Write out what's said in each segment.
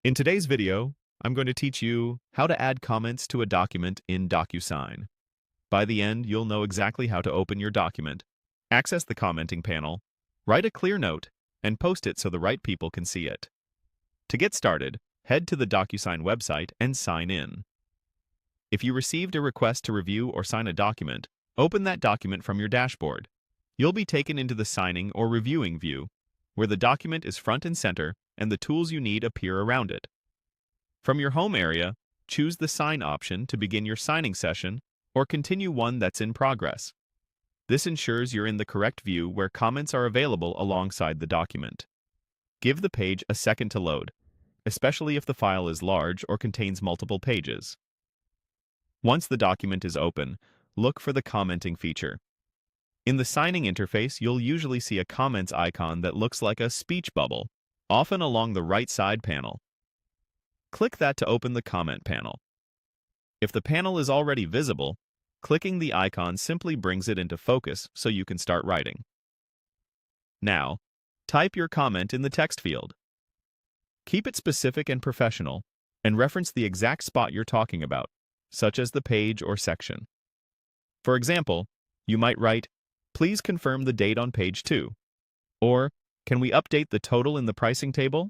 In today's video, I'm going to teach you how to add comments to a document in DocuSign. By the end, you'll know exactly how to open your document, access the commenting panel, write a clear note, and post it so the right people can see it. To get started, head to the DocuSign website and sign in. If you received a request to review or sign a document, open that document from your dashboard. You'll be taken into the signing or reviewing view, where the document is front and center and the tools you need appear around it. From your home area, choose the Sign option to begin your signing session or continue one that's in progress. This ensures you're in the correct view where comments are available alongside the document. Give the page a second to load, especially if the file is large or contains multiple pages. Once the document is open, look for the commenting feature. In the signing interface, you'll usually see a comments icon that looks like a speech bubble, often along the right side panel. Click that to open the comment panel. If the panel is already visible, clicking the icon simply brings it into focus so you can start writing. Now, type your comment in the text field. Keep it specific and professional, and reference the exact spot you're talking about, such as the page or section. For example, you might write, "Please confirm the date on page 2," or "Can we update the total in the pricing table?"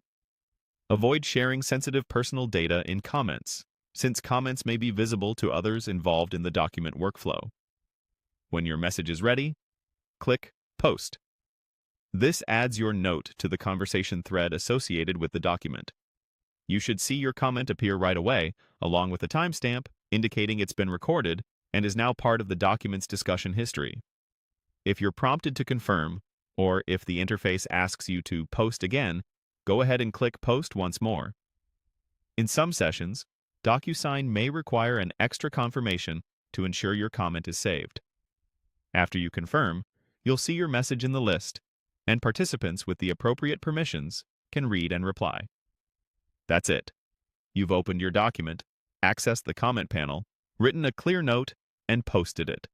Avoid sharing sensitive personal data in comments, since comments may be visible to others involved in the document workflow. When your message is ready, click Post. This adds your note to the conversation thread associated with the document. You should see your comment appear right away, along with a timestamp indicating it's been recorded and is now part of the document's discussion history. If you're prompted to confirm, or if the interface asks you to post again, go ahead and click Post once more. In some sessions, DocuSign may require an extra confirmation to ensure your comment is saved. After you confirm, you'll see your message in the list, and participants with the appropriate permissions can read and reply. That's it. You've opened your document, accessed the comment panel, written a clear note, and posted it.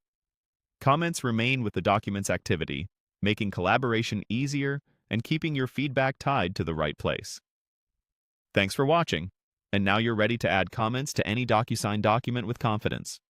Comments remain with the document's activity, making collaboration easier and keeping your feedback tied to the right place. Thanks for watching, and now you're ready to add comments to any DocuSign document with confidence.